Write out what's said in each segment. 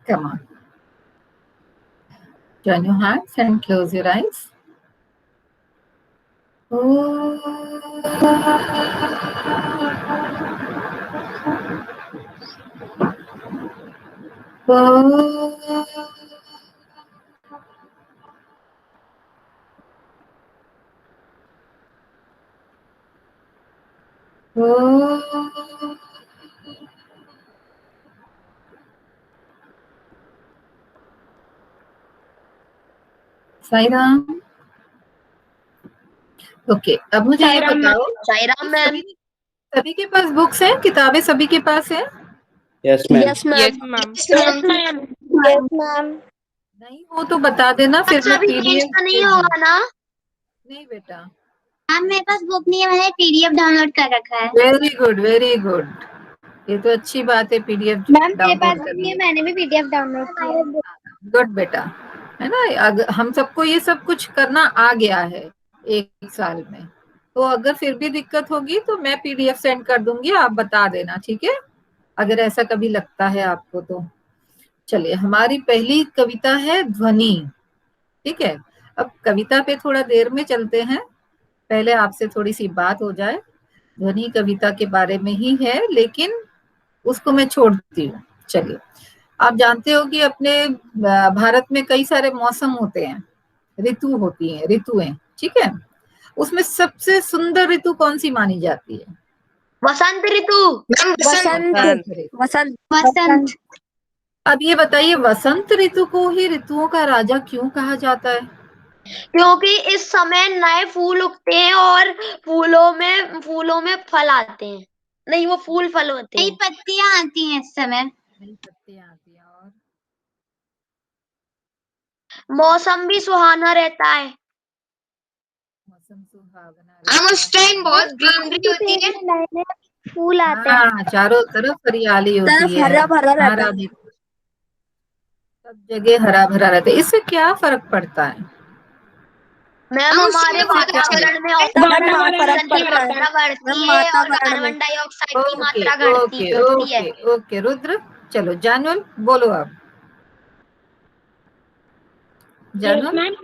Come on. Join your hands and close your eyes. Sai Ram. Okay, अब मुझे ये बताओ, साईराम मैम। सभी के पास बुक्स हैं, किताबें सभी के पास हैं? Yes ma'am. Yes ma'am. Yes ma'am. नहीं हो तो बता देना, फिर मैं पीडीएफ नहीं होगा ना? नहीं बेटा मैम मेरे पास बुक नहीं है, मैंने पीडीएफ डाउनलोड कर रखा है। वेरी गुड वेरी गुड, ये तो अच्छी बात है, पीडीएफ मैम मेरे पास डाउनलोड भी नहीं है, करनी। मैंने भी पीडीएफ डाउनलोड किया है। गुड बेटा, है ना। अगर हम सबको ये सब कुछ करना आ गया है एक साल में, तो अगर फिर भी दिक्कत होगी तो मैं पीडीएफ सेंड कर दूंगी, आप बता देना, ठीक है, अगर ऐसा कभी लगता है आपको तो। चलिए, हमारी पहली कविता है ध्वनि, ठीक है। अब कविता पे थोड़ा देर में चलते हैं, पहले आपसे थोड़ी सी बात हो जाए। ध्वनि कविता के बारे में ही है, लेकिन उसको मैं छोड़ती हूँ। चलिए, आप जानते हो कि अपने भारत में कई सारे मौसम होते हैं, ऋतु होती हैं, ऋतुएं, ठीक है। उसमें सबसे सुंदर ऋतु कौन सी मानी जाती है? वसंत ऋतु। वसंत। वसंत। अब ये बताइए, वसंत ऋतु को ही ऋतुओं का राजा क्यों कहा जाता है? क्योंकि इस समय नए फूल उगते हैं और फूलों में फल आते हैं। नहीं, वो फूल फल होते नई हैं। पत्तियां आती हैं इस समय। नई पत्तियां आती हैं और मौसम भी सुहाना रहता है। मौसम सुहावना उस टाइम बहुत ग्रीनरी होती है। नए नए फूल आते हैं। हाँ, चारों तरफ हरियाली होती है, हरा भरा रहता है। देखो सब जगह हरा भरा रहता है। इससे क्या फर्क पड़ता है? मैम, हमारे वातावरण में ऑक्सीजन की मात्रा बढ़ती है और कार्बन डाइऑक्साइड की मात्रा घटती है। ओके ओके रुद्र, चलो जानवल बोलो आप। जानवल,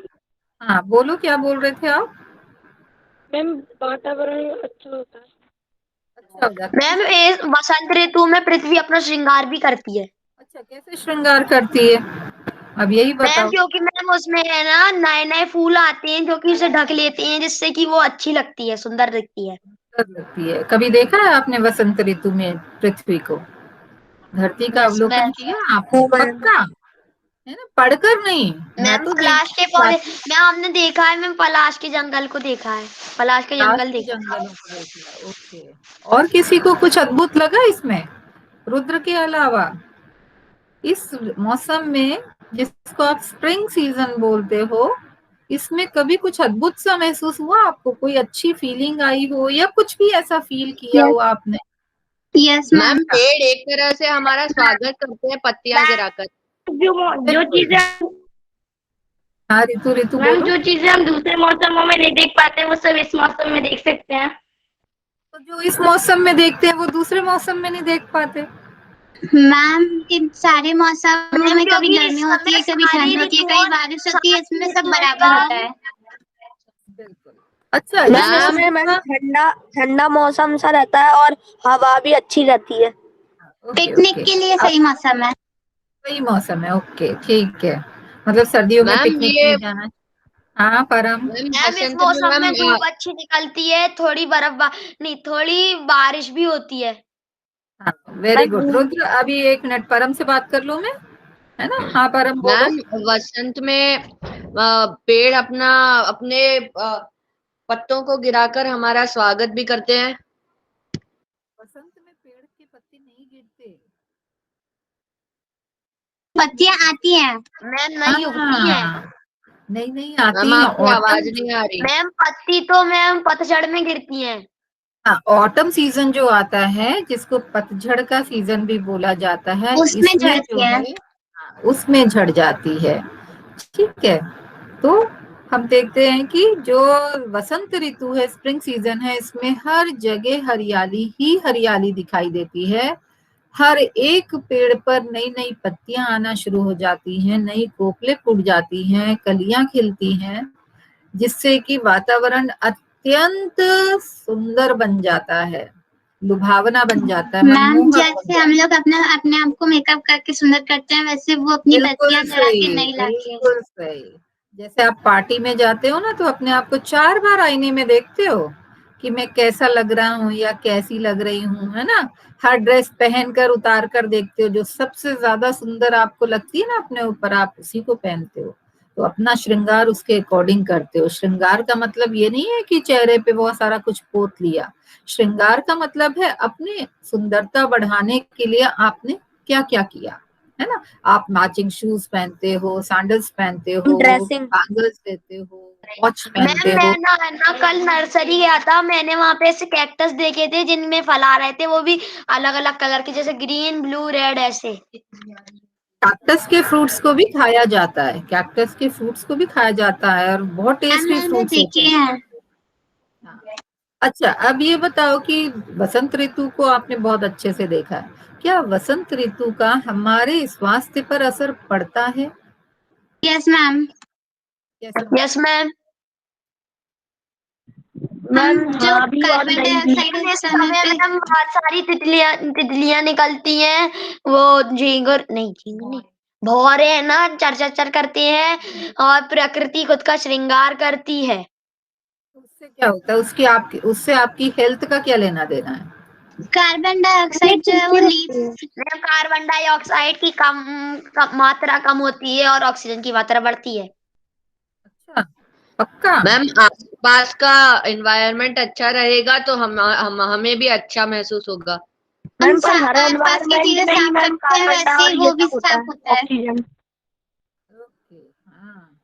हाँ बोलो, क्या बोल रहे थे आप? मैम, वातावरण अच्छा होता है। अच्छा हो जाता है। मैम, वसंत ऋतु में पृथ्वी अपना श्रृंगार भी करती है। अच्छा, कैसे श्रृंगार करती है, अब यही मैम, बताओ। क्योंकि मैम उसमें है ना, नए नए फूल आते हैं जो कि उसे ढक लेते हैं, जिससे कि वो अच्छी लगती है, सुंदर दिखती है। लगती है। कभी देखा है आपने वसंत ऋतु में पृथ्वी को, धरती का यस अवलोकन मैम। किया आपने? पक्का है ना, पढ़कर नहीं, मैं मैम, तो पलाश के पौधे, मैम हमने देखा है, मैम पलाश के जंगल को देखा है, पलाश के जंगल देखा है। जंगलों को देखा, ओके। और किसी को कुछ अद्भुत लगा इसमें, रुद्र के अलावा? इस मौसम में, जिसको आप स्प्रिंग सीजन बोलते हो, इसमें कभी कुछ अद्भुत सा महसूस हुआ आपको? कोई अच्छी फीलिंग आई हो या कुछ भी ऐसा फील किया हो आपने? Yes ma'am. पेड़ एक तरह से हमारा स्वागत करते हैं पत्तियां गिराकर। जो चीजें हाँ ऋतु, ऋतु मैम, बोलो। जो चीजें हम दूसरे मौसमों में नहीं देख पाते, वो सब इस मौसम में देख सकते हैं। तो जो इस मौसम में देखते हैं वो दूसरे मौसम में नहीं देख पाते। मैम, इन सारे मौसम में कभी क्योंकि गर्मी इस होती है, समय कभी ठंड होती है, कभी बारिश होती है, इसमें सब बराबर होता है। बिल्कुल। अच्छा, ठंडा ठंडा मौसम सा रहता है और हवा भी अच्छी रहती है। पिकनिक के लिए सही मौसम है। सही मौसम है, ओके ठीक है। मतलब सर्दियों में पिकनिक नहीं जाना। हाँ परम, मैम, इस मौसम में धूप अच्छी निकलती है, थोड़ी नहीं, थोड़ी बारिश भी होती है। हाँ वेरी गुड। रुद्र, अभी 1 मिनट परम से बात कर लूं मैं, है ना? हाँ परम बोलो। वसंत में पेड़ अपने पत्तों को गिराकर हमारा स्वागत भी करते हैं। बसंत में पेड़ के पत्ते नहीं गिरते, पत्तियां आती हैं। मैम, नहीं उगती है। नहीं नहीं आती हैं। आवाज नहीं आ रही मैम, पत्ती तो मैम पतझड़ में गिरती है। ऑटम सीजन जो आता है, जिसको पतझड़ का सीजन भी बोला जाता है, उसमें इसमें झड़ती जो है। है उसमें झड़ जाती है, ठीक है। तो हम देखते हैं कि जो वसंत ऋतु है, स्प्रिंग सीजन है, इसमें हर जगह हरियाली ही हरियाली दिखाई देती है। हर एक पेड़ पर नई नई पत्तियां आना शुरू हो जाती हैं, नई कोपलें फूट जाती हैं, कलियां खिलती हैं, जिससे कि वातावरण अत्यंत सुंदर बन जाता है, लुभावना बन जाता है, मैम मनमोहक बन जैसे हम जाता लोग अपना अपने आप को मेकअप करके सुंदर करते हैं, वैसे वो है। अपनी बिल्कुल पत्तियां जला सही, के नहीं लाके। बिल्कुल सही। जैसे आप पार्टी में जाते हो ना, तो अपने आप को 4 बार आईने में देखते हो कि मैं कैसा लग रहा हूँ या कैसी लग रही हूँ, है ना? हर ड्रेस पहनकर उतार कर देखते हो, जो सबसे ज्यादा सुंदर आपको लगती है ना अपने ऊपर, आप उसी को पहनते हो। तो अपना श्रृंगार उसके अकॉर्डिंग करते हो। श्रृंगार का मतलब ये नहीं है कि चेहरे पे बहुत सारा कुछ पोत लिया। श्रृंगार का मतलब है अपनी सुंदरता बढ़ाने के लिए आपने क्या क्या किया, है ना? आप मैचिंग शूज पहनते हो, सैंडल्स पहनते हो, ड्रेसिंग। बैंगल्स देते हो, वॉच मैम पहनते मैं हो। ना कल नर्सरी गया था, मैंने वहां पे ऐसे कैक्टस देखे थे जिनमें फल आ रहे थे, वो भी अलग अलग कलर के, जैसे ग्रीन ब्लू रेड ऐसे। कैक्टस के फ्रूट्स को भी खाया जाता है, कैक्टस के फ्रूट्स को भी खाया जाता है, और बहुत मैम टेस्टी मैंने फ्रूट्स होते देखे हैं। हैं। हाँ। अच्छा, अब ये बताओ कि वसंत ऋतु को आपने बहुत अच्छे से देखा है, क्या वसंत ऋतु का हमारे स्वास्थ्य पर असर पड़ता है? Yes ma'am. कैसे यस पड़ता मैम। हम मैम जो हाँ भी और कार्बन नहीं भी। डाइऑक्साइड मैम उस इस समय समय पे। मैम बहुत सारी तितलियां तितलियां निकलती हैं, वो झींगर नहीं, झींगर नहीं, भौरे है ना, चर चर चर करती हैं, और प्रकृति खुद का श्रृंगार करती है। है? उससे क्या होता है, उसकी आपकी उससे आपकी हेल्थ का क्या लेना देना है? कार्बन ये डाइऑक्साइड जो है वो खिलती रहती है। लीव्स। मैम कार्बन डाइऑक्साइड की मात्रा कम होती है और ऑक्सीजन की मात्रा बढ़ती है। अच्छा, पक्का? मैम आसपास का एनवायरनमेंट अच्छा रहेगा तो हम हमें भी अच्छा महसूस होगा। हम मैम पर हर आसपास की एनवायरनमेंट चीजें में ही साफ मैम रखते हैं, कार्बन वैसे ही और ये वो भी सब होता साफ है, होता है। ऑक्सीजन। ओके, हाँ,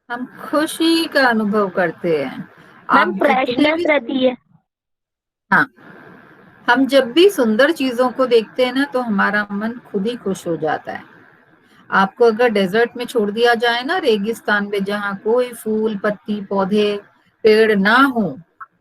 हम खुशी का अनुभव करते हैं। मैम आप जितने फ्रेशनेस भी रहती है। हाँ, हम जब भी सुंदर चीजों को देखते हैं ना, तो हमारा मन खुद ही खुश हो जाता है। आपको अगर डेजर्ट में छोड़ दिया जाए ना, रेगिस्तान में, जहाँ कोई फूल पत्ती पौधे पेड़ ना हो,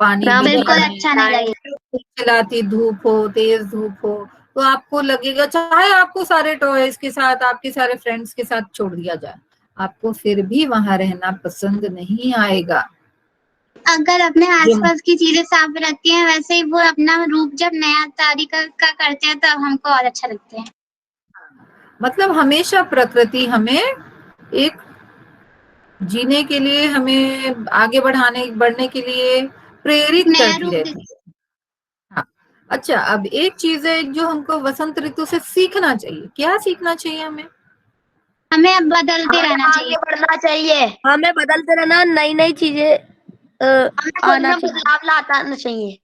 पानी मैम भी ना बिल्कुल हो, अच्छा नहीं लगेगा। चिल्लाती धूप हो, तेज धूप हो, तो आपको लगेगा, चाहे आपको सारे टॉयज के साथ, आपके सारे फ्रेंड्स के साथ छोड़ दिया जाए, आपको फिर भी वहां रहना पसंद नहीं आएगा। अगर अपने ये आसपास की चीजें साफ रखती हैं, वैसे ही वो अपना रूप जब नया तारीख का करते हैं, तब हमको और अच्छा लगता है। मतलब हमेशा प्रकृति हमें एक जीने के लिए, हमें आगे बढ़ने के लिए प्रेरित नया करती रूप रहती है। हाँ। अच्छा, अब एक चीज है जो हमको वसंत ऋतु से सीखना चाहिए, क्या सीखना चाहिए हमें? हमें अब बदलते हमें रहना चाहिए। आगे बढ़ना चाहिए, हमें बदलते रहना, नई नई चीजें हमें खुद आना में चाहिए। बदलाव लाना चाहिए।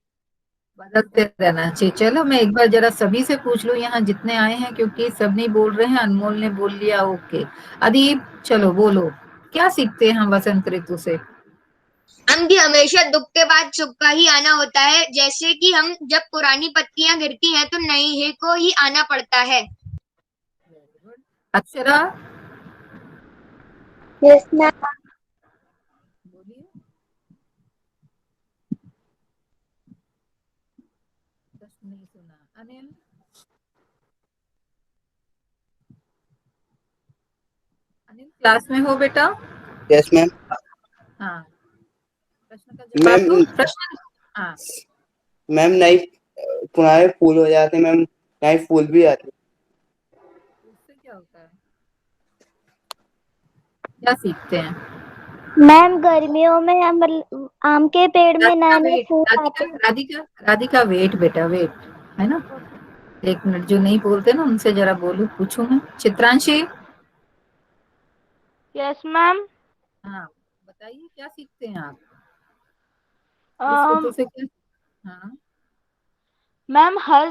बदलते रहना चाहिए। चलो मैं एक बार जरा सभी से पूछ लूं यहाँ जितने आए हैं, क्योंकि सब नहीं बोल रहे हैं, अनमोल ने बोल लिया, ओके। अदीप, चलो बोलो, क्या सीखते हैं हम वसंत ऋतु से? हम कि हमेशा दुख के बाद सुख का ही आना होता है, जैसे कि हम जब पुरानी पत्तियां गिरती हैं तो नई है को ही आना पड़ता है। Akshara, yes ma'am. बोलिए। प्रश्न नहीं सुना। अनिल, अनिल क्लास में हो बेटा? Yes ma'am. हाँ, प्रश्न का जवाब दो, मैम प्रश्न। हाँ, मैम नई पुराने फूल हो जाते हैं मैम, नए फूल भी आते हैं। उससे क्या होता है, क्या सीखते हैं? मैम गर्मियों में हम आम के पेड़ में राधिका नए नए वेट, फूल राधिका आते हैं। राधिका राधिका वेट बेटा, वेट, है ना? एक मिनट, जो नहीं बोलते ना उनसे जरा बोलो, पूछूं मैं। Chitranshi, yes ma'am. हाँ, बताइए क्या सीखते हैं आप इस ऋतु से, क्या? हाँ, मैम हर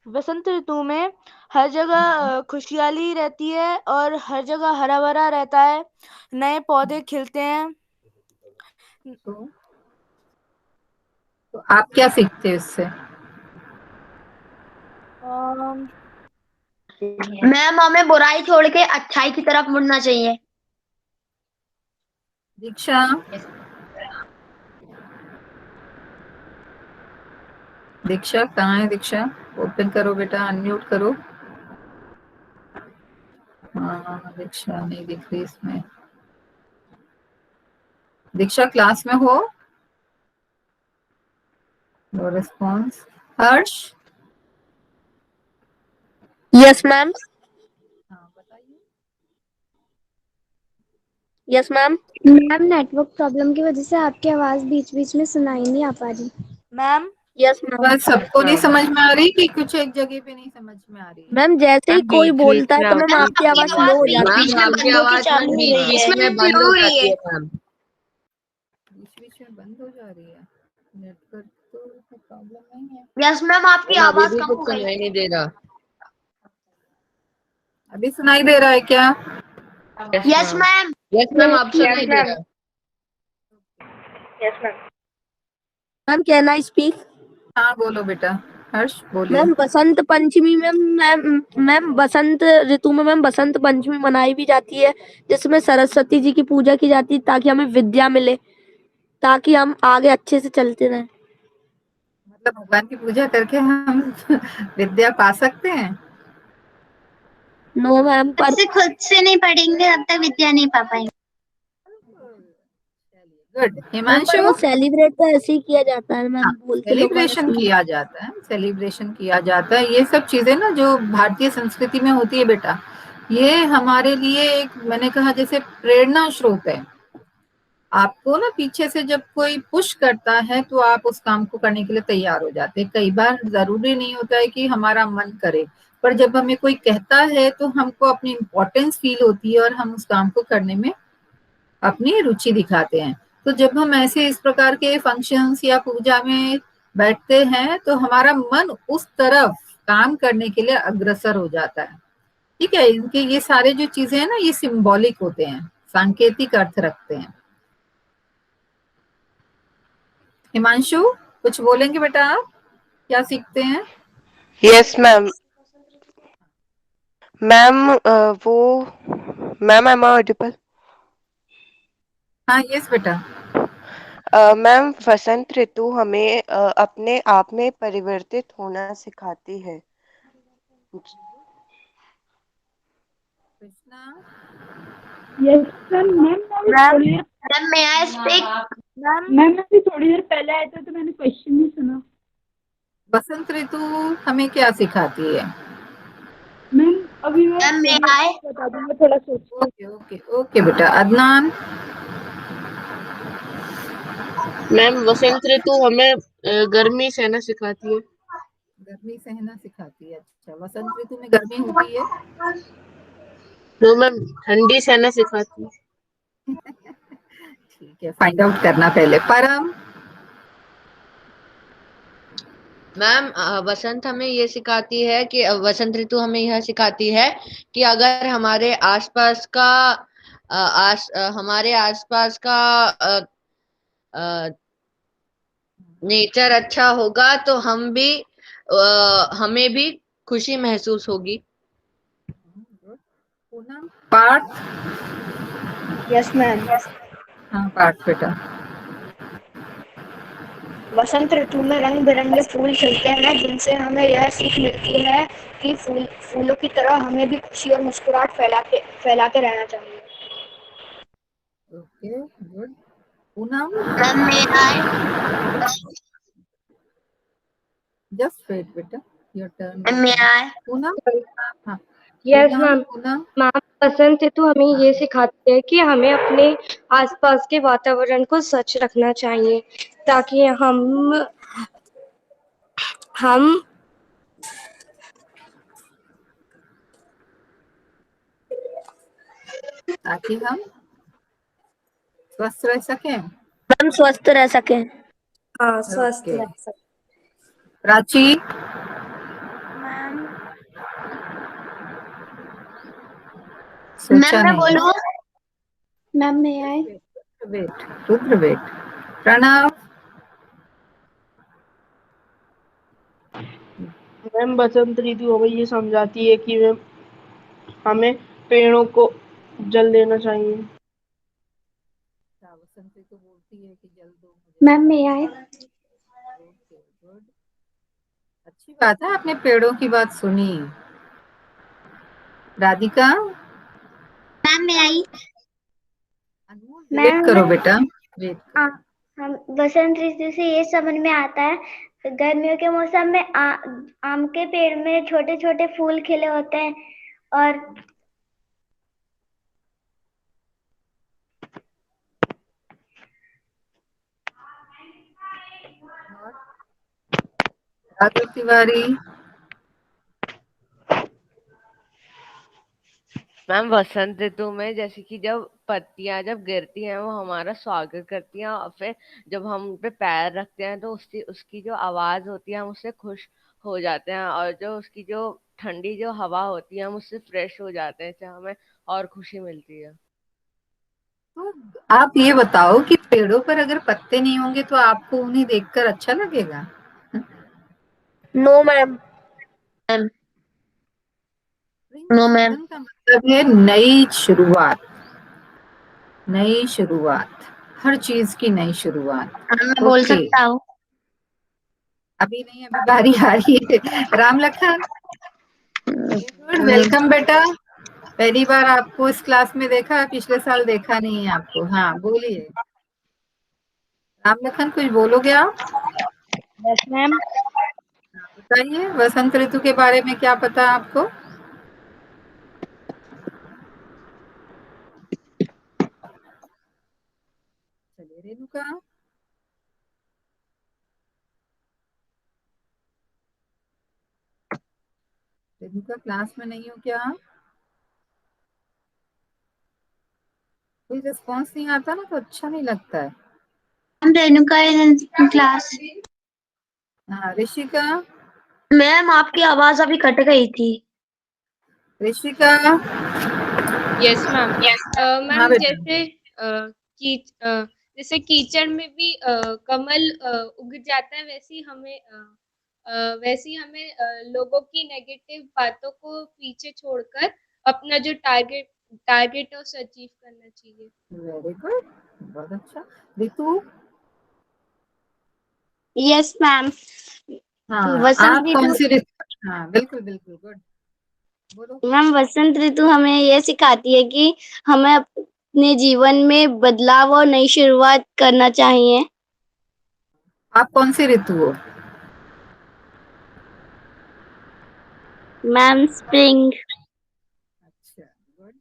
वसंत ऋतु में हर जगह खुशहाली रहती है और हर जगह हरा भरा रहता है, नए पौधे खिलते हैं। तो, तो आप क्या सीखते हैं इससे? अम, मैम हमें बुराई छोड़ के अच्छाई की तरफ मुड़ना चाहिए। दीक्षा, दीक्षा कहाँ है? दीक्षा ओपन करो बेटा, अनम्यूट करो। हाँ दीक्षा नहीं दिख रही इसमें। दीक्षा क्लास में हो? No response. Harsh? Yes ma'am. हाँ बताइए। Yes ma'am. Ma'am network problem की वजह से आपकी आवाज बीच बीच में सुनाई नहीं आ पा रही। Ma'am yes ma'am. बस सबको नहीं समझ में आ रही कि कुछ एक जगह पे नहीं समझ में आ रही है? मैम जैसे ही कोई बोलता है तो मैम मैम आपकी आपकी आवाज स्लो आवाज हो बीच जाती बीच है। में बंद होके चालू हो रही है। में बंद स्लो हो हो रही जाती है। है मैम। बीच बीच में बंद हो जा रही है। नेटवर्क तो प्रॉब्लम नहीं है। यस मैम, आपकी मैम अभी आवाज भी कम कुछ हो गई। सुनाई नहीं दे रहा। अभी सुनाई दे रहा है क्या? Yes ma'am. यस मैम अब सुनाई दे रहा है। Yes ma'am. Ma'am can I speak? हाँ बोलो बेटा। हर्ष बोलिए। मैम बसंत पंचमी में मैम बसंत ऋतु में मैम बसंत पंचमी मनाई भी जाती है, जिसमें सरस्वती जी की पूजा की जाती है ताकि हमें विद्या मिले, ताकि हम आगे अच्छे से चलते रहें। मतलब भगवान की पूजा करके हम विद्या पा सकते हैं? नो मैम, पर से खुद से नहीं पढ़ेंगे तब तक विद्या नहीं पा पाएंगे। गुड। मैम पर हिमांशु? वो सेलिब्रेट तो ऐसे ही किया जाता है मैम, हाँ बोलते लोग हैं सेलिब्रेशन ऐसे ही। किया जाता है, सेलिब्रेशन किया जाता है। ये सब चीजें ना जो भारतीय संस्कृति में होती है बेटा, ये हमारे लिए एक, मैंने कहा जैसे प्रेरणा स्रोत है। आपको ना पीछे से जब कोई पुश करता है तो आप उस काम को करने के लिए तैयार हो जाते हैं। कई बार जरूरी नहीं होता है कि हमारा मन करे, पर जब हमें कोई कहता है तो हमको अपनी इम्पोर्टेंस फील होती है और हम उस काम को करने में अपनी रुचि दिखाते हैं। तो जब हम ऐसे इस प्रकार के फंक्शंस या पूजा में बैठते हैं तो हमारा मन उस तरफ काम करने के लिए अग्रसर हो जाता है। ठीक है, इनके ये सारे जो चीजें हैं ना, ये सिंबॉलिक होते हैं, सांकेतिक अर्थ रखते हैं। हिमांशु कुछ बोलेंगे बेटा? आप क्या सीखते हैं? Yes ma'am. मैम वो मैम आई एम ऑडिबल? हाँ यस बेटा। मैम वसंत ऋतु हमें अपने आप में परिवर्तित होना सिखाती है। Krishna? Ma'am ma'am may I speak? Ma'am अभी थोड़ी देर पहले आया था तो मैंने क्वेश्चन नहीं सुना। बसंत ऋतु हमें क्या सिखाती है? मैम अभी मैं मैम may I? बता दूंगा, थोड़ा सोच। ओके ओके ओके बेटा। अदनान? मैम वसंत ऋतु हमें गर्मी सहना सिखाती है। गर्मी सहना सिखाती है। अच्छा, वसंत ऋतु में गर्मी होती है? नो मैम ठंडी सहना सिखाती है। ठीक है, फाइंड आउट करना पहले। परम? मैम वसंत हमें ये सिखाती है कि वसंत ऋतु हमें यह सिखाती है कि अगर हमारे आसपास का हमारे आसपास का नेचर अच्छा होगा तो हमें भी खुशी महसूस होगी। पूनम? पार्थ? Yes ma'am. हाँ पार्थ बेटा। वसंत ऋतु में रंग बिरंगे फूल खिलते हैं जिनसे हमें यह सीख मिलती है कि फूलों की तरह हमें भी खुशी और मुस्कुराहट फैलाते रहना चाहिए। Okay good. Poonam? Ma'am may I? Just wait बेटा, your turn. Ma'am may I? Poonam? हाँ yes Poonam? Ma'am. Poonam? Ma'am बसंत ऋतु हमें ये सिखाती है कि हमें अपने आसपास के वातावरण को स्वच्छ रखना चाहिए ताकि हम ताकि हम स्वस्थ रह सकें। हम स्वस्थ रह सकें। हाँ, स्वस्थ ओके। रह सकें। प्राची? मैम सोचा मैं नहीं है। बोलूं? Ma'am may I? Wait Rudra wait. Pranav? Ma'am बसंत ऋतु हमें ये समझाती है कि हमें पेड़ों को जल देना चाहिए। वसंत ऋतु बोलती है कि जल दो मुझे। Ma'am may I? Okay good. अच्छी बात है, आपने पेड़ों की बात सुनी। राधिका, मैम मैं आई। अनमोल वेट मैम करो बेटा, वेट आ, करो। हम बसंत ऋतु से ये समझ में आता है, गर्मियों के मौसम में आम के पेड़ में छोटे छोटे फूल खिले होते हैं और और राघव तिवारी, मैम वसंत ऋतु में जैसे कि जब पत्तियां जब गिरती हैं वो हमारा स्वागत करती हैं, और फिर जब हम उन पे पैर रखते हैं तो उसकी उसकी जो आवाज होती है हम उससे खुश हो जाते हैं, और जो उसकी जो ठंडी जो हवा होती है हम उससे फ्रेश हो जाते हैं, इससे हमें और खुशी मिलती है। तो आप ये बताओ कि पेड़ों पर अगर पत्ते नहीं होंगे तो आपको उन्हें देखकर अच्छा लगेगा? No ma'am. No ma'am. Season का मतलब है नई शुरुआत, नई शुरुआत, हर चीज की नई शुरुआत। मैं बोल ओके, सकता हूँ? अभी नहीं, अभी बारी आ रही है। राम लखन, गुड, वेलकम बेटा। पहली बार आपको इस क्लास में देखा, पिछले साल देखा नहीं है आपको। हाँ बोलिए राम लखन, कुछ बोलोगे आप? Yes ma'am. बताइए, वसंत ऋतु के बारे में क्या पता है आपको? चलिए रेणुका। रेणुका क्लास में नहीं हो क्या? कोई रिस्पॉन्स नहीं आता ना तो अच्छा नहीं लगता है। हम रेणुका इन क्लास। हाँ ऋषिका, मैम आपकी आवाज अभी कट गई थी। ऋषिका। Yes ma'am. हाँ मैम बेटा। जैसे जैसे कीचड़ में भी कमल उग जाता है, वैसे ही हमें लोगों की नेगेटिव बातों को पीछे छोड़कर अपना जो टारगेट है उसे अचीव करना चाहिए। वेरी गुड, बहुत अच्छा। ऋतु, यस मैम। हाँ वसंत आप कौन ऋतु। सी ऋतु? हाँ बिल्कुल बिल्कुल, गुड, बोलो। मैम वसंत ऋतु हमें ये सिखाती है कि हमें अपने जीवन में बदलाव और नई शुरुआत करना चाहिए। आप कौन सी ऋतु हो? Ma'am spring. अच्छा, गुड।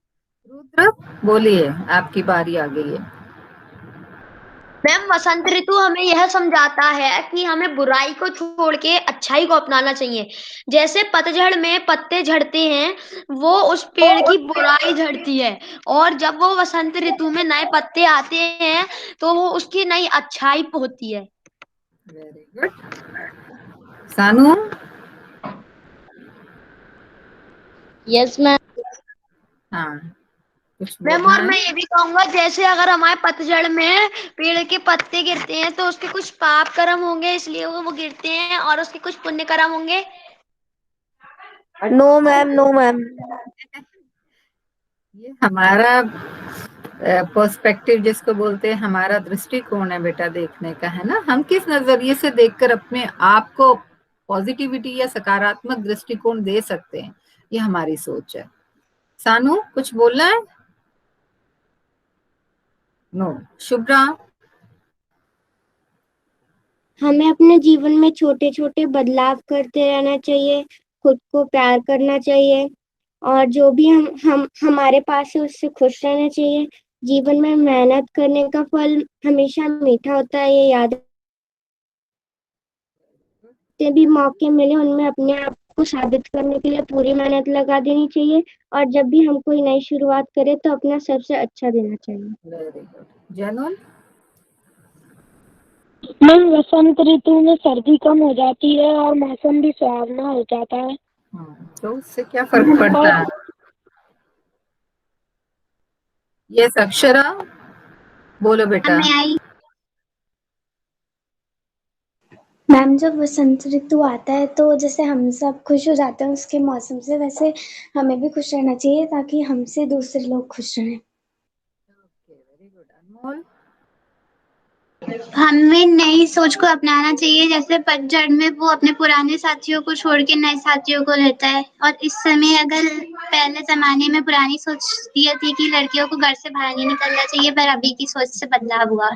रुद्र, बोलिए, आपकी बारी आ गई है। मैम वसंत ऋतु हमें यह समझाता है कि हमें बुराई को छोड़ के अच्छाई को अपनाना चाहिए। जैसे पतझड़ में पत्ते झड़ते हैं, वो उस पेड़ की बुराई झड़ती है, और जब वो वसंत ऋतु में नए पत्ते आते हैं तो वो उसकी नई अच्छाई होती है। Very good. सानू, यस मैम। हाँ कुछ मैम बोलना और है? मैं ये भी कहूंगा, जैसे अगर हमारे पतझड़ में पेड़ के पत्ते गिरते हैं तो उसके कुछ पाप कर्म होंगे, इसलिए वो गिरते हैं, और उसके कुछ पुण्य कर्म होंगे। No ma'am, no ma'am. ये हमारा पर्सपेक्टिव जिसको बोलते हैं, हमारा दृष्टिकोण है बेटा देखने का, है ना। हम किस नजरिए से देखकर अपने आप को पॉजिटिविटी या सकारात्मक दृष्टिकोण दे सकते हैं, ये हमारी सोच है। सानू, कुछ बोलना है? नो। शुभ्रा, हमें अपने जीवन में छोटे छोटे बदलाव करते रहना चाहिए, खुद को प्यार करना चाहिए और जो भी हम हमारे पास है उससे खुश रहना चाहिए। जीवन में मेहनत करने का फल हमेशा मीठा होता है, ये याद। जितने भी मौके मिले उनमें अपने आप को साबित करने के लिए पूरी मेहनत लगा देनी चाहिए और जब भी हम कोई नई शुरुआत करें तो अपना सबसे अच्छा देना चाहिए। Very good. जैनुल, मैम वसंत ऋतु में सर्दी कम हो जाती है और मौसम भी सुहावना हो जाता है। तो उससे क्या फर्क पड़ता है? यस अक्षरा, बोलो बेटा। मैं आई। मैम जब वसंत ऋतु आता है तो जैसे हम सब खुश हो जाते हैं उसके मौसम से, वैसे हमें भी खुश रहना चाहिए ताकि हमसे दूसरे लोग खुश रहें। Okay, very good. अनमोल, हमें नई सोच को अपनाना चाहिए, जैसे पतझड़ में वो अपने पुराने साथियों को छोड़ के नए साथियों को लेता है। और इस समय अगर पहले जमाने में पुरानी सोच ये थी कि लड़कियों को घर से बाहर नहीं निकलना चाहिए, पर अभी की सोच से बदलाव हुआ।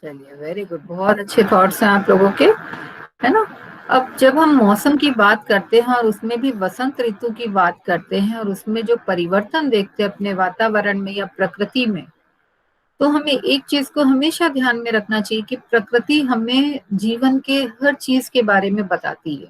चलिए, वेरी गुड, बहुत अच्छे थॉट्स हैं आप लोगों के, है ना। अब जब हम मौसम की बात करते हैं और उसमें भी वसंत ऋतु की बात करते हैं और उसमें जो परिवर्तन देखते हैं अपने वातावरण में या प्रकृति में, तो हमें एक चीज को हमेशा ध्यान में रखना चाहिए कि प्रकृति हमें जीवन के हर चीज के बारे में बताती है।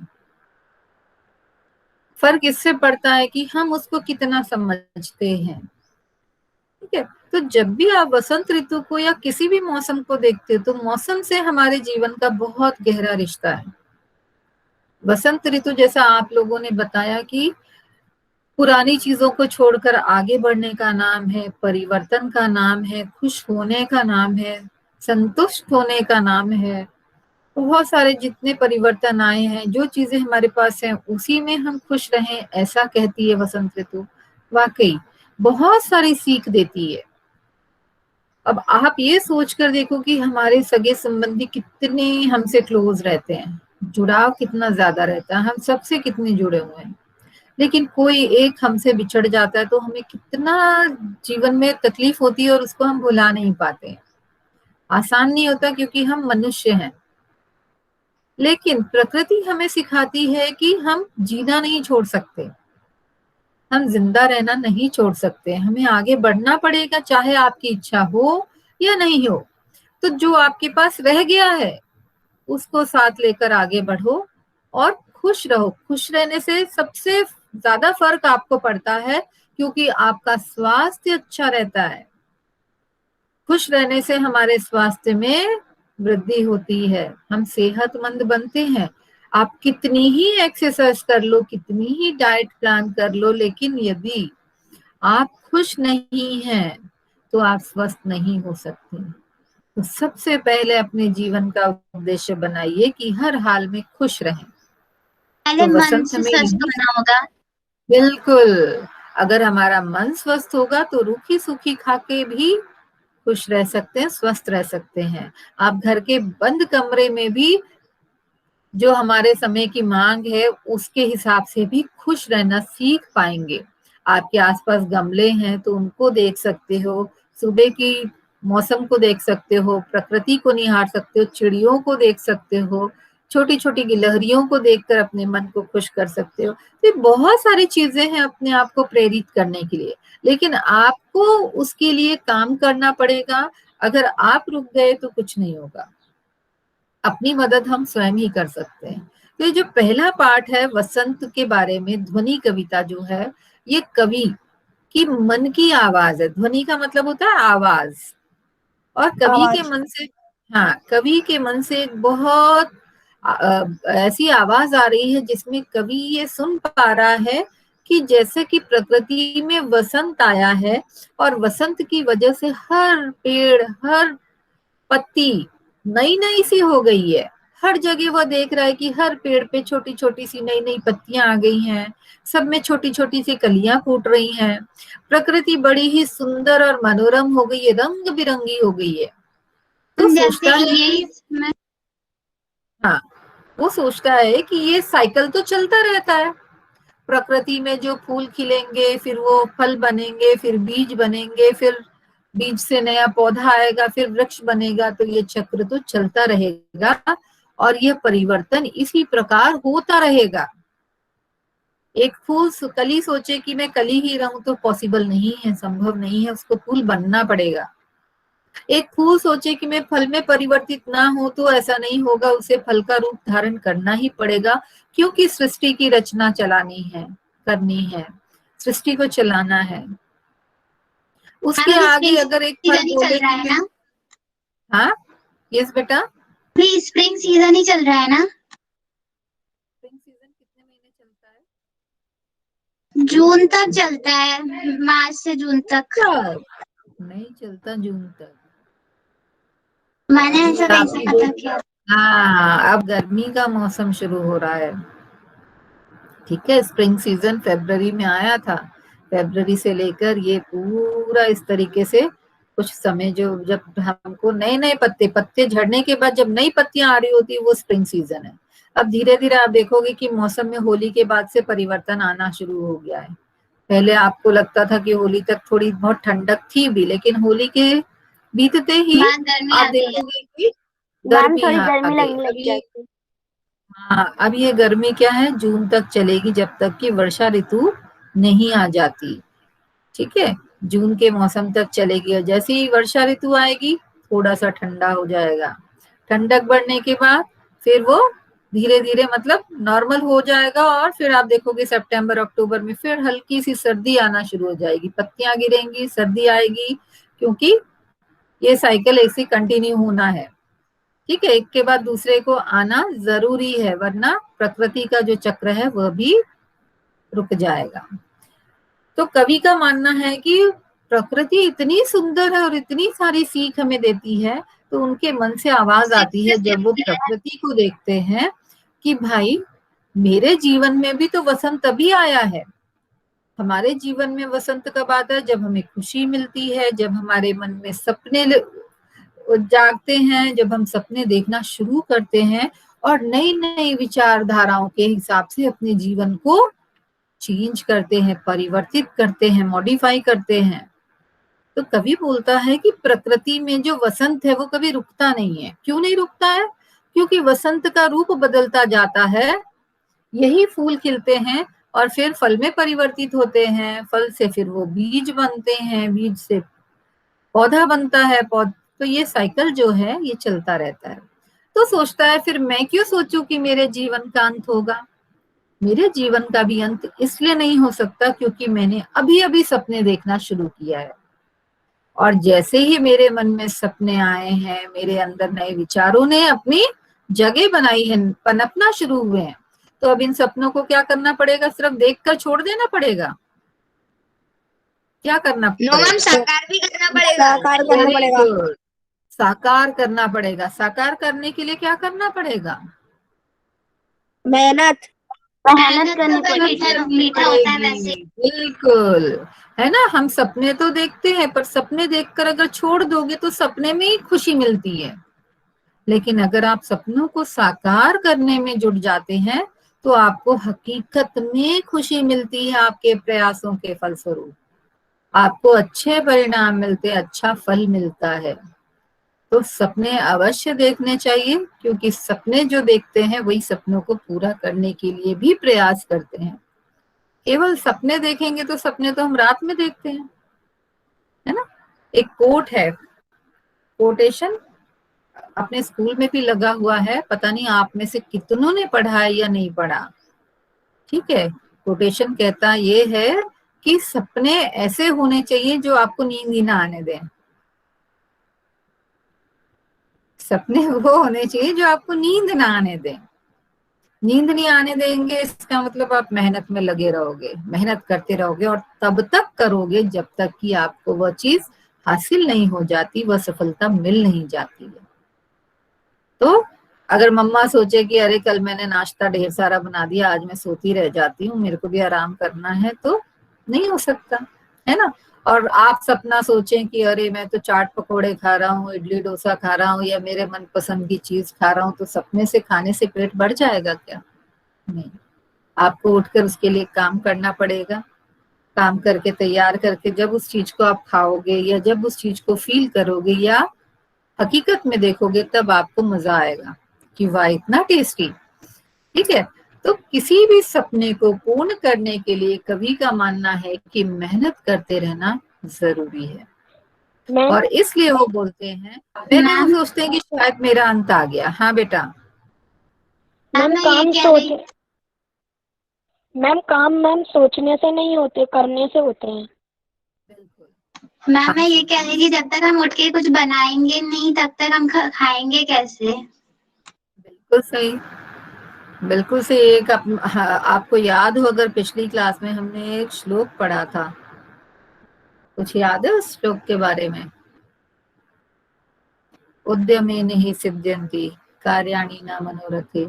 फर्क इससे पड़ता है कि हम उसको कितना समझते हैं, ठीक है। तो जब भी आप वसंत ऋतु को या किसी भी मौसम को देखते हो तो मौसम से हमारे जीवन का बहुत गहरा रिश्ता है। वसंत ऋतु जैसा आप लोगों ने बताया कि पुरानी चीजों को छोड़कर आगे बढ़ने का नाम है, परिवर्तन का नाम है, खुश होने का नाम है, संतुष्ट होने का नाम है। बहुत सारे जितने परिवर्तन आए हैं, जो चीजें हमारे पास हैं उसी में हम खुश रहें, ऐसा कहती है वसंत ऋतु। वाकई बहुत सारी सीख देती है। अब आप ये सोचकर देखो कि हमारे सगे संबंधी कितने हमसे क्लोज रहते हैं, जुड़ाव कितना ज्यादा रहता है, हम सबसे कितने जुड़े हुए हैं। लेकिन कोई एक हमसे बिछड़ जाता है तो हमें कितना जीवन में तकलीफ होती है और उसको हम भुला नहीं पाते। आसान नहीं होता क्योंकि हम मनुष्य हैं। लेकिन प्रकृति हमें सिखाती है कि हम जीना नहीं छोड़ सकते, हम जिंदा रहना नहीं छोड़ सकते, हमें आगे बढ़ना पड़ेगा, चाहे आपकी इच्छा हो या नहीं हो। तो जो आपके पास रह गया है उसको साथ लेकर आगे बढ़ो और खुश रहो। खुश रहने से सबसे ज्यादा फर्क आपको पड़ता है, क्योंकि आपका स्वास्थ्य अच्छा रहता है। खुश रहने से हमारे स्वास्थ्य में वृद्धि होती है, हम सेहतमंद बनते हैं। आप कितनी ही एक्सरसाइज कर लो, कितनी ही डाइट प्लान कर लो, लेकिन यदि आप खुश नहीं हैं तो आप स्वस्थ नहीं हो सकते। तो सबसे पहले अपने जीवन का उद्देश्य बनाइए कि हर हाल में खुश रहें। पहले तो मन वसंत से हमें स्वस्थ यही, होना होगा। बिल्कुल, अगर हमारा मन स्वस्थ होगा तो रूखी सूखी खा के भी खुश रह सकते हैं, स्वस्थ रह सकते हैं। आप घर के बंद कमरे में भी जो हमारे समय की मांग है उसके हिसाब से भी खुश रहना सीख पाएंगे। आपके आसपास गमले हैं तो उनको देख सकते हो, सुबह की मौसम को देख सकते हो, प्रकृति को निहार सकते हो, चिड़ियों को देख सकते हो, छोटी छोटी गिलहरियों को देखकर अपने मन को खुश कर सकते हो। तो बहुत सारी चीजें हैं अपने आप को प्रेरित करने के लिए, लेकिन आपको उसके लिए काम करना पड़ेगा। अगर आप रुक गए तो कुछ नहीं होगा। अपनी मदद हम स्वयं ही कर सकते हैं। तो ये जो पहला पार्ट है वसंत के बारे में, ध्वनि कविता जो है, ये कवि की मन की आवाज है। ध्वनि का मतलब होता है आवाज, और कवि के आवाज। मन से, हाँ, कवि के मन से एक बहुत ऐसी आवाज आ रही है जिसमें कवि ये सुन पा रहा है कि जैसे कि प्रकृति में वसंत आया है और वसंत की वजह से हर पेड़, हर पत्ती नई नई सी हो गई है। हर जगह वो देख रहा है कि हर पेड़ पे छोटी छोटी सी नई नई पत्तियां आ गई हैं, सब में छोटी छोटी सी कलियां फूट रही हैं। प्रकृति बड़ी ही सुंदर और मनोरम हो गई है, रंग बिरंगी हो गई है। तो जैसे सोचता है यही कि, हाँ, वो सोचता है कि ये साइकिल तो चलता रहता है। प्रकृति में जो फूल खिलेंगे, फिर वो फल बनेंगे, फिर बीज बनेंगे, फिर बीज से नया पौधा आएगा, फिर वृक्ष बनेगा। तो ये चक्र तो चलता रहेगा और यह परिवर्तन इसी प्रकार होता रहेगा। एक फूल कली सोचे कि मैं कली ही रहूं तो पॉसिबल नहीं है, संभव नहीं है, उसको फूल बनना पड़ेगा। एक फूल सोचे कि मैं फल में परिवर्तित ना हो तो ऐसा नहीं होगा, उसे फल का रूप धारण करना ही पड़ेगा, क्योंकि सृष्टि की रचना चलानी है, करनी है, सृष्टि को चलाना है। उसके अभी आगे स्प्रिंग अगर एक फल सीजन ही बोले चल रहा कि है मैं, ना? हाँ, यस बेटा, अभी स्प्रिंग सीजन ही चल रहा है ना? स्प्रिंग सीजन कितने महीने चलता है? जून तक चलता है, मार्च से जून तक। नहीं चलता जून तक। मैंने अभी ऐसा कहीं से आपकी पता किया। हाँ, अब गर्मी का मौसम शुरू हो रहा है, ठीक है। स्प्रिंग सीजन फरवरी में आया था, फरवरी से लेकर ये पूरा इस तरीके से कुछ समय जो जब हमको नए नए पत्ते झड़ने के बाद जब नई पत्तियां आ रही होती है वो स्प्रिंग सीजन है। अब धीरे धीरे आप देखोगे कि मौसम में होली के बाद से परिवर्तन आना शुरू हो गया है। पहले आपको लगता था कि होली तक थोड़ी बहुत ठंडक थी भी, लेकिन होली के बीतते ही गर्मी आप आती है। देखोगे कि मैम गर्मी थोड़ी आ गर्मी गई। लगने लग अभी जाती है। हाँ, अब ये गर्मी क्या है, जून तक चलेगी जब तक कि वर्षा ऋतु नहीं आ जाती। ठीक है, जून के मौसम तक चलेगी और जैसे ही वर्षा ऋतु आएगी थोड़ा सा ठंडा हो जाएगा। ठंडक बढ़ने के बाद फिर वो धीरे धीरे मतलब नॉर्मल हो जाएगा और फिर आप देखोगे सितंबर अक्टूबर में फिर हल्की सी सर्दी आना शुरू हो जाएगी, पत्तियां गिरेंगी, सर्दी आएगी, क्योंकि ये साइकिल ऐसे कंटिन्यू होना है। ठीक है, एक के बाद दूसरे को आना जरूरी है, वरना प्रकृति का जो चक्र है वह भी रुक जाएगा। तो कवि का मानना है कि प्रकृति इतनी सुंदर है और इतनी सारी सीख हमें देती है, तो उनके मन से आवाज आती है जब वो प्रकृति को देखते हैं कि भाई मेरे जीवन में भी तो वसंत तभी आया है। हमारे जीवन में वसंत कब आता है? जब हमें खुशी मिलती है, जब हमारे मन में सपने जागते हैं, जब हम सपने देखना शुरू करते हैं और नई नई विचारधाराओं के हिसाब से अपने जीवन को चेंज करते हैं, परिवर्तित करते हैं, मॉडिफाई करते हैं। तो कवि बोलता है कि प्रकृति में जो वसंत है वो कभी रुकता नहीं है। क्यों नहीं रुकता है? क्योंकि वसंत का रूप बदलता जाता है, यही फूल खिलते हैं और फिर फल में परिवर्तित होते हैं, फल से फिर वो बीज बनते हैं, बीज से पौधा बनता है, तो ये साइकिल जो है ये चलता रहता है। तो सोचता है फिर मैं क्यों सोचूं कि मेरे जीवन का अंत होगा। मेरे जीवन का भी अंत इसलिए नहीं हो सकता क्योंकि मैंने अभी अभी सपने देखना शुरू किया है, और जैसे ही मेरे मन में सपने आए हैं, मेरे अंदर नए विचारों ने अपनी जगह बनाई है, पनपना शुरू हुए हैं, तो अब इन सपनों को क्या करना पड़ेगा? सिर्फ देखकर छोड़ देना पड़ेगा? क्या करना नो मैम, पड़ेगा? साकार भी करना पड़ेगा। साकार करना Very पड़ेगा। good. साकार करना पड़ेगा। साकार करने के लिए क्या करना पड़ेगा? मेहनत मेहनत करनी पड़ेगी। मीठा होता है वैसे। बिल्कुल, है ना। हम सपने तो देखते हैं, पर सपने देखकर अगर छोड़ दोगे तो सपने में ही खुशी मिलती है, लेकिन अगर आप सपनों को साकार करने में जुट जाते हैं तो आपको हकीकत में खुशी मिलती है। आपके प्रयासों के फलस्वरूप आपको अच्छे परिणाम मिलते, अच्छा फल मिलता है। तो सपने अवश्य देखने चाहिए, क्योंकि सपने जो देखते हैं वही सपनों को पूरा करने के लिए भी प्रयास करते हैं। केवल सपने देखेंगे तो सपने तो हम रात में देखते हैं, है ना। एक कोट है, कोटेशन अपने स्कूल में भी लगा हुआ है, पता नहीं आप में से कितनों ने पढ़ा है या नहीं पढ़ा। ठीक है, कोटेशन कहता ये है कि सपने ऐसे होने चाहिए जो आपको नींद ही ना आने दें। सपने वो होने चाहिए जो आपको नींद ना आने दें। नींद नहीं आने देंगे इसका मतलब आप मेहनत में लगे रहोगे, मेहनत करते रहोगे, और तब तक करोगे जब तक कि आपको वह चीज हासिल नहीं हो जाती, वह सफलता मिल नहीं जाती है। तो अगर मम्मा सोचे कि अरे कल मैंने नाश्ता ढेर सारा बना दिया, आज मैं सोती रह जाती हूँ, मेरे को भी आराम करना है, तो नहीं हो सकता, है ना। और आप सपना सोचें कि अरे मैं तो चाट पकोड़े खा रहा हूँ, इडली डोसा खा रहा हूँ, या मेरे मनपसंद की चीज खा रहा हूँ, तो सपने से खाने से पेट बढ़ जाएगा क्या? नहीं, आपको उठकर उसके लिए काम करना पड़ेगा। काम करके तैयार करके जब उस चीज को आप खाओगे या जब उस चीज को फील करोगे या हकीकत में देखोगे, तब आपको मजा आएगा कि वाह इतना टेस्टी। ठीक है, तो किसी भी सपने को पूर्ण करने के लिए कवि का मानना है कि मेहनत करते रहना जरूरी है। और इसलिए वो बोलते हैं, पहले वो सोचते हैं कि शायद मेरा अंत आ गया। हाँ बेटा। मैम सोचने से नहीं होते, करने से होते हैं। मैम मैं ये कह रही थी, जब तक हम उठ के कुछ बनाएंगे नहीं तब तक हम खाएंगे कैसे? बिल्कुल सही, बिल्कुल सही। एक आपको याद हो, अगर पिछली क्लास में हमने एक श्लोक पढ़ा था, कुछ याद है उस श्लोक के बारे में? उद्यमेन हि सिद्ध्यन्ति कार्याणि न मनोरथे,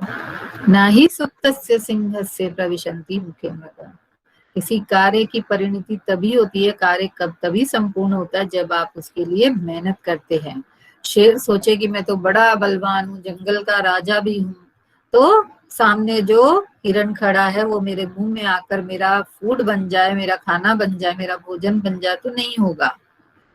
न हि सुप्तस्य सिंहस्य प्रविशन्ति मुखे मृता। किसी कार्य की परिणति तभी होती है, कार्य कब तभी संपूर्ण होता है जब आप उसके लिए मेहनत करते हैं। शेर सोचे कि मैं तो बड़ा बलवान हूँ, जंगल का राजा भी हूँ, तो सामने जो हिरण खड़ा है वो मेरे मुंह में आकर मेरा फूड बन जाए, मेरा खाना बन जाए, मेरा भोजन बन जाए, तो नहीं होगा।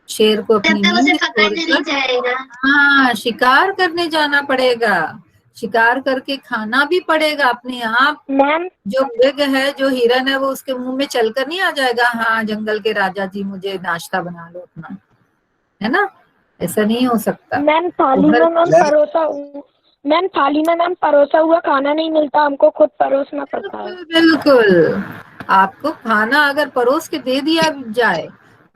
शेर को अपनी नींद छोड़कर हाँ शिकार करने जाना पड़ेगा, शिकार करके खाना भी पड़ेगा अपने आप। मैम जो मृग है, जो हिरन है, वो उसके मुंह में चलकर नहीं आ जाएगा, हाँ जंगल के राजा जी मुझे नाश्ता बना लो अपना, है ना, ऐसा नहीं हो सकता। मैम थाली में मैम परोसा हुआ खाना नहीं मिलता, हमको खुद परोसना पड़ता है। बिल्कुल, आपको खाना अगर परोस के दे दिया जाए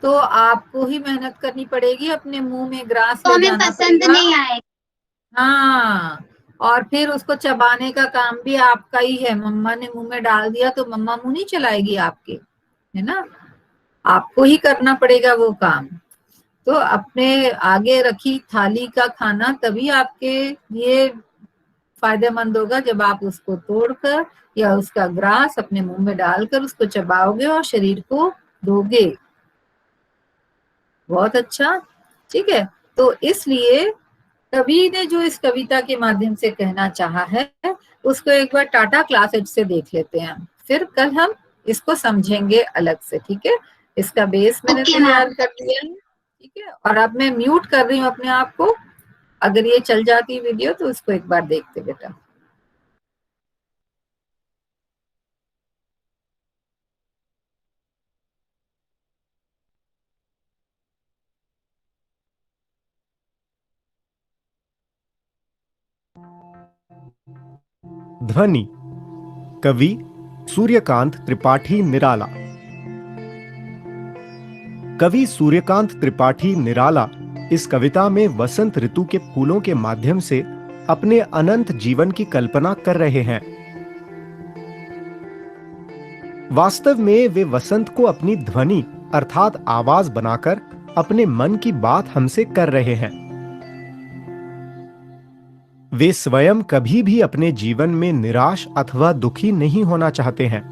तो आपको ही मेहनत करनी पड़ेगी, अपने मुंह में ग्रास तो ले हमें जाना पसंद पड़ेगा। नहीं आए। हाँ, और फिर उसको चबाने का काम भी आपका ही है। मम्मा ने मुंह में डाल दिया तो मम्मा मुंह नहीं चलाएगी आपके, है ना, आपको ही करना पड़ेगा वो काम। तो अपने आगे रखी थाली का खाना तभी आपके लिए फायदेमंद होगा जब आप उसको तोड़कर या उसका ग्रास अपने मुंह में डालकर उसको चबाओगे और शरीर को दोगे। बहुत अच्छा, ठीक है। तो इसलिए कवि ने जो इस कविता के माध्यम से कहना चाहा है उसको एक बार टाटा क्लासेज से देख लेते हैं, फिर कल हम इसको समझेंगे अलग से, ठीक है। इसका बेस मैंने तैयार कर दिया है, ठीक है। और अब मैं म्यूट कर रही हूँ अपने आप को, अगर ये चल जाती वीडियो तो उसको एक बार देखते बेटा। ध्वनि कवि सूर्यकांत त्रिपाठी निराला। कवि सूर्यकांत त्रिपाठी निराला इस कविता में वसंत ऋतु के फूलों के माध्यम से अपने अनंत जीवन की कल्पना कर रहे हैं। वास्तव में वे वसंत को अपनी ध्वनि अर्थात आवाज बनाकर अपने मन की बात हमसे कर रहे हैं। वे स्वयं कभी भी अपने जीवन में निराश अथवा दुखी नहीं होना चाहते हैं।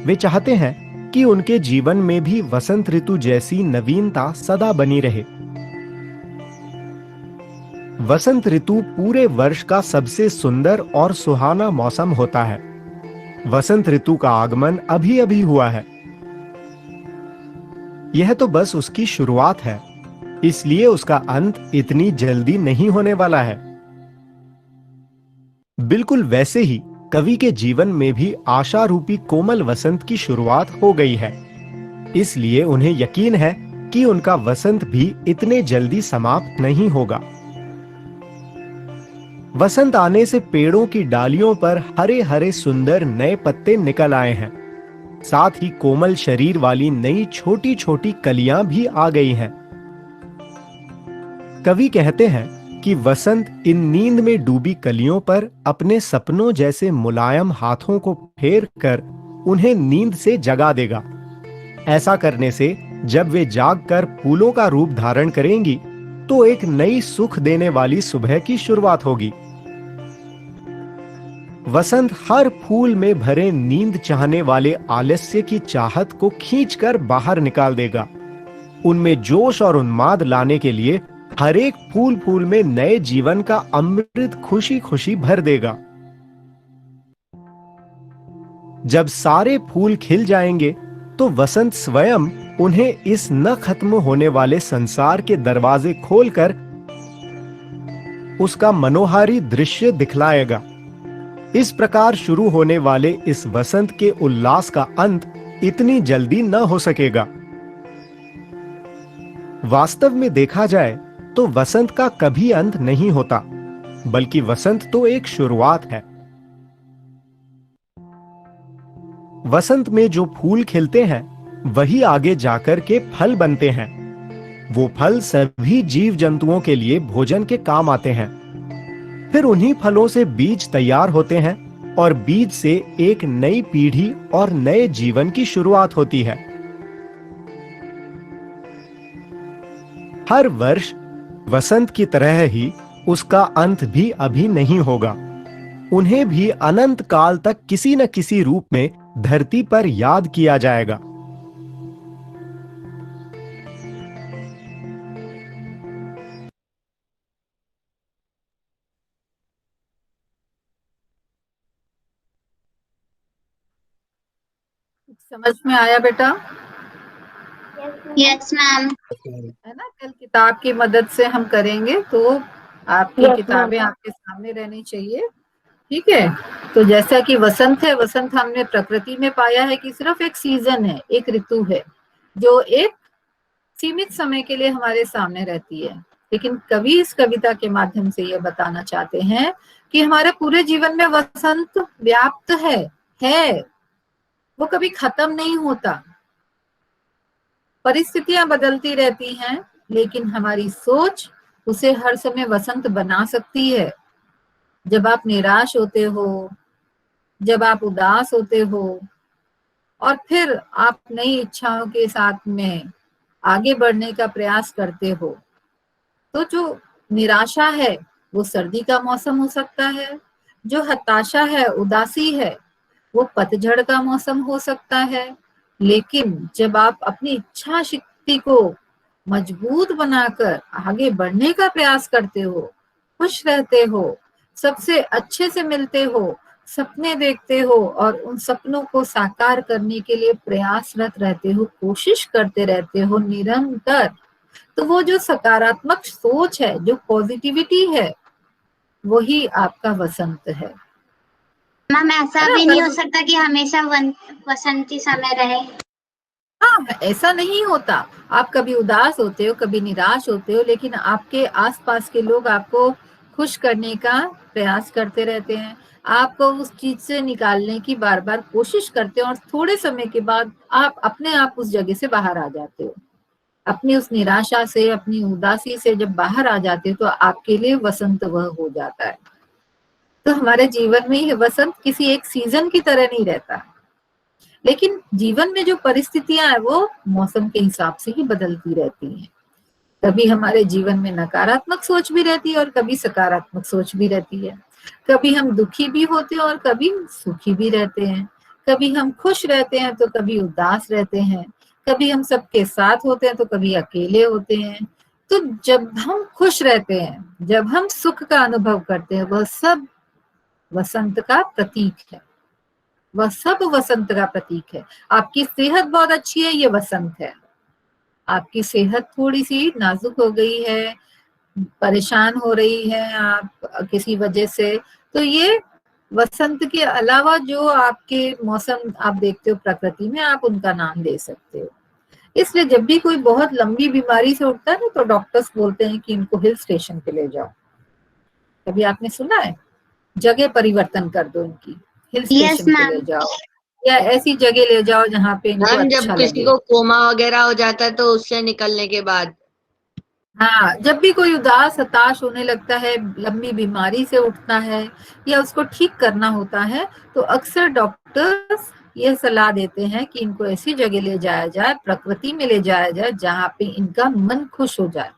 वे चाहते हैं कि उनके जीवन में भी वसंत ऋतु जैसी नवीनता सदा बनी रहे। वसंत ऋतु पूरे वर्ष का सबसे सुंदर और सुहाना मौसम होता है। वसंत ऋतु का आगमन अभी अभी हुआ है। यह तो बस उसकी शुरुआत है, इसलिए उसका अंत इतनी जल्दी नहीं होने वाला है। बिल्कुल वैसे ही कवि के जीवन में भी आशा रूपी कोमल वसंत की शुरुआत हो गई है, इसलिए उन्हें यकीन है कि उनका वसंत भी इतने जल्दी समाप्त नहीं होगा। वसंत आने से पेड़ों की डालियों पर हरे हरे सुंदर नए पत्ते निकल आए हैं, साथ ही कोमल शरीर वाली नई छोटी छोटी कलियां भी आ गई हैं। कवि कहते हैं कि वसंत इन नींद में डूबी कलियों पर अपने सपनों जैसे मुलायम हाथों को फेर कर उन्हें नींद से जगा देगा। ऐसा करने से जब वे जागकर फूलों का रूप धारण करेंगी तो एक नई सुख देने वाली सुबह की शुरुआत होगी। वसंत हर फूल में भरे नींद चाहने वाले आलस्य की चाहत को खींचकर बाहर निकाल देगा। उनमें जोश और उन्माद लाने के लिए हर एक फूल फूल में नए जीवन का अमृत खुशी खुशी भर देगा। जब सारे फूल खिल जाएंगे तो वसंत स्वयं उन्हें इस न खत्म होने वाले संसार के दरवाजे खोलकर उसका मनोहारी दृश्य दिखलाएगा। इस प्रकार शुरू होने वाले इस वसंत के उल्लास का अंत इतनी जल्दी न हो सकेगा। वास्तव में देखा जाए तो वसंत का कभी अंत नहीं होता, बल्कि वसंत तो एक शुरुआत है। वसंत में जो फूल खिलते हैं वही आगे जाकर के फल बनते हैं। वो फल सभी जीव जंतुओं के लिए भोजन के काम आते हैं। फिर उन्हीं फलों से बीज तैयार होते हैं और बीज से एक नई पीढ़ी और नए जीवन की शुरुआत होती है। हर वर्ष वसंत की तरह ही उसका अंत भी अभी नहीं होगा। उन्हें भी अनंत काल तक किसी न किसी रूप में धरती पर याद किया जाएगा। समझ में आया बेटा? Yes ma'am. है ना, कल किताब की मदद से हम करेंगे तो आपकी Yes, किताबें आपके सामने रहनी चाहिए। ठीक है, तो जैसा कि वसंत है, वसंत हमने प्रकृति में पाया है कि सिर्फ एक सीजन है, एक ऋतु है जो एक सीमित समय के लिए हमारे सामने रहती है। लेकिन कवि इस कविता के माध्यम से ये बताना चाहते हैं कि हमारे पूरे जीवन में वसंत व्याप्त है, वो कभी खत्म नहीं होता। परिस्थितियां बदलती रहती हैं, लेकिन हमारी सोच उसे हर समय वसंत बना सकती है। जब आप निराश होते हो, जब आप उदास होते हो और फिर आप नई इच्छाओं के साथ में आगे बढ़ने का प्रयास करते हो, तो जो निराशा है वो सर्दी का मौसम हो सकता है, जो हताशा है, उदासी है, वो पतझड़ का मौसम हो सकता है। लेकिन जब आप अपनी इच्छा शक्ति को मजबूत बनाकर आगे बढ़ने का प्रयास करते हो, खुश रहते हो, सबसे अच्छे से मिलते हो, सपने देखते हो और उन सपनों को साकार करने के लिए प्रयासरत रहते हो, कोशिश करते रहते हो निरंतर, तो वो जो सकारात्मक सोच है, जो पॉजिटिविटी है, वही आपका वसंत है। मैम ऐसा भी नहीं हो सकता कि हमेशा वसंती समय रहे? हाँ, ऐसा नहीं होता। आप कभी उदास होते हो, कभी निराश होते हो, लेकिन आपके आसपास के लोग आपको खुश करने का प्रयास करते रहते हैं, आपको उस चीज से निकालने की बार बार कोशिश करते हो और थोड़े समय के बाद आप अपने आप उस जगह से बाहर आ जाते हो। अपनी उस निराशा से, अपनी उदासी से जब बाहर आ जाते हो तो आपके लिए वसंत वह हो जाता है। तो हमारे जीवन में ये वसंत किसी एक सीजन की तरह नहीं रहता, लेकिन जीवन में जो परिस्थितियां है वो मौसम के हिसाब से ही बदलती रहती हैं। कभी हमारे जीवन में नकारात्मक सोच भी रहती है और कभी सकारात्मक सोच भी रहती है। कभी हम दुखी भी होते हैं और कभी सुखी भी रहते हैं। कभी हम खुश रहते हैं तो कभी उदास रहते हैं। कभी हम सबके साथ होते हैं तो कभी अकेले होते हैं। तो जब हम खुश रहते हैं, जब हम सुख का अनुभव करते हैं, वह सब वसंत का प्रतीक है। वह सब वसंत का प्रतीक है। आपकी सेहत बहुत अच्छी है, ये वसंत है। आपकी सेहत थोड़ी सी नाजुक हो गई है, परेशान हो रही है आप किसी वजह से, तो ये वसंत के अलावा जो आपके मौसम आप देखते हो प्रकृति में, आप उनका नाम दे सकते हो। इसलिए जब भी कोई बहुत लंबी बीमारी से उठता है ना, तो डॉक्टर्स बोलते हैं कि इनको हिल स्टेशन पे ले जाओ। कभी आपने सुना है? जगह परिवर्तन कर दो इनकी, हिल स्टेशन पे ले जाओ या ऐसी जगह ले जाओ जहाँ पे इनको मैम अच्छा जब किसी लगे। को कोमा वगैरह हो जाता है तो उससे निकलने के बाद। हाँ, जब भी कोई उदास हताश होने लगता है, लंबी बीमारी से उठता है या उसको ठीक करना होता है, तो अक्सर डॉक्टर्स ये सलाह देते हैं कि इनको ऐसी जगह ले जाया जाए, प्रकृति में ले जाया जाए जहाँ पे इनका मन खुश हो जाए।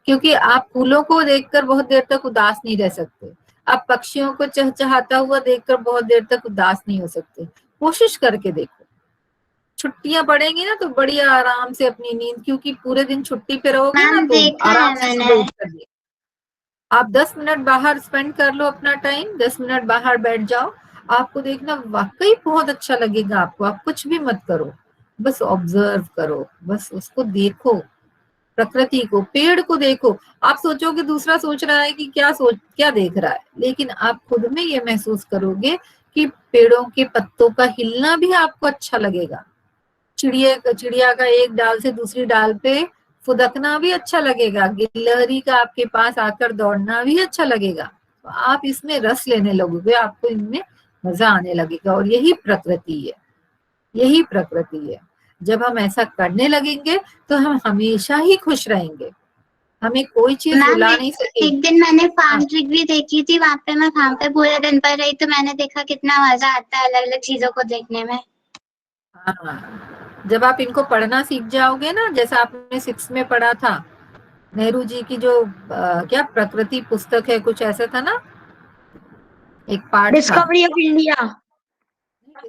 क्योंकि आप फूलों को देखकर बहुत देर तक उदास नहीं रह सकते, आप पक्षियों को चहचहाता हुआ देखकर बहुत देर तक उदास नहीं हो सकते। कोशिश करके देखो, छुट्टियां पड़ेंगी ना तो बढ़िया आराम से अपनी नींद, क्योंकि पूरे दिन छुट्टी पे रहोगे ना तो आराम से सुबह उठ कर आप 10 मिनट बाहर स्पेंड कर लो अपना टाइम, 10 मिनट बाहर बैठ जाओ, आपको देखना वाकई बहुत अच्छा लगेगा। आपको, आप कुछ भी मत करो, बस ऑब्जर्व करो, बस उसको देखो, प्रकृति को, पेड़ को देखो। आप सोचोगे दूसरा सोच रहा है कि क्या देख रहा है, लेकिन आप खुद में ये महसूस करोगे कि पेड़ों के पत्तों का हिलना भी आपको अच्छा लगेगा। चिड़िया का एक डाल से दूसरी डाल पे फुदकना भी अच्छा लगेगा, गिलहरी का आपके पास आकर दौड़ना भी अच्छा लगेगा। तो आप इसमें रस लेने लगोगे, आपको इनमें मजा आने लगेगा। और यही प्रकृति है, यही प्रकृति है। जब हम ऐसा करने लगेंगे तो हम हमेशा ही खुश रहेंगे, हमें कोई चीज रुला नहीं सकेगी। एक दिन मैंने फार्म ट्रिक भी देखी थी, वहाँ पे मैं फार्म पे पूरे दिन पर रही, तो मैंने देखा कितना मजा आता है अलग अलग चीजों को देखने में। हाँ, जब आप इनको पढ़ना सीख जाओगे ना, जैसा आपने 6 में पढ़ा था, नेहरू जी की जो क्या प्रकृति पुस्तक है, कुछ ऐसा था ना, एक पार्ट था discovery of India.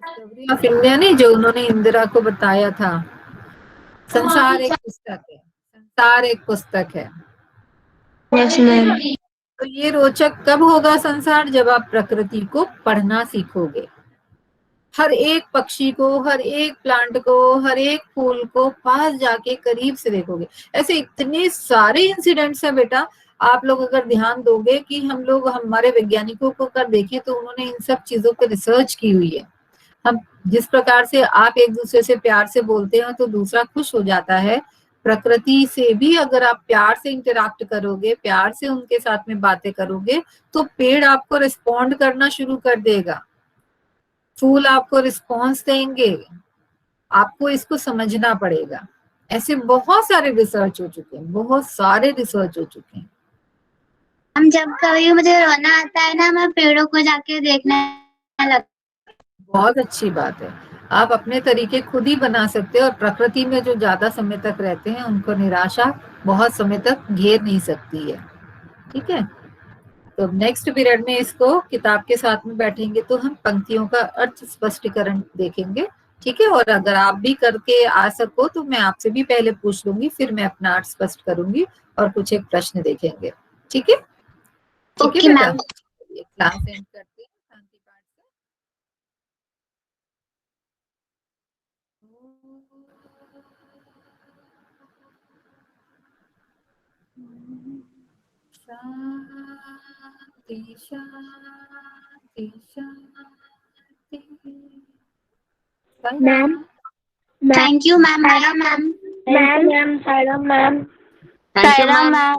Discovery of India नहीं, जो उन्होंने इंदिरा को बताया था। संसार एक पुस्तक है, संसार एक पुस्तक है। Yes ma'am. तो ये रोचक कब होगा संसार, जब आप प्रकृति को पढ़ना सीखोगे। हर एक पक्षी को, हर एक प्लांट को, हर एक फूल को पास जाके करीब से देखोगे। ऐसे इतने सारे इंसिडेंट्स हैं बेटा, आप लोग अगर ध्यान दोगे कि हम लोग हमारे वैज्ञानिकों को कर देखें तो उन्होंने इन सब चीजों पर रिसर्च की हुई है। हम जिस प्रकार से आप एक दूसरे से प्यार से बोलते हो तो दूसरा खुश हो जाता है, प्रकृति से भी अगर आप प्यार से इंटरैक्ट करोगे, प्यार से उनके साथ में बातें करोगे, तो पेड़ आपको रिस्पॉन्ड करना शुरू कर देगा, फूल आपको रिस्पॉन्स देंगे। आपको इसको समझना पड़ेगा। ऐसे बहुत सारे रिसर्च हो चुके हैं, बहुत सारे रिसर्च हो चुके हैं। हम जब कभी मुझे रोना आता है ना, मैं पेड़ों को जाके देखने लगती। बहुत अच्छी बात है, आप अपने तरीके खुद ही बना सकते हो। और प्रकृति में जो ज्यादा समय तक रहते हैं उनको निराशा बहुत समय तक घेर नहीं सकती है। ठीक है, तो नेक्स्ट पीरियड में इसको किताब के साथ में बैठेंगे तो हम पंक्तियों का अर्थ स्पष्टीकरण देखेंगे। ठीक है, और अगर आप भी करके आ सको तो मैं आपसे भी पहले पूछ लूंगी, फिर मैं अपना अर्थ स्पष्ट करूंगी और कुछ एक प्रश्न देखेंगे। ठीक है, ठीक है बेटा, क्लास एंड करते हैं शांति पाठ से। शांति शांति शांति। Ma'am thank you ma'am. Madam ma'am ma'am ma'am thank you ma'am.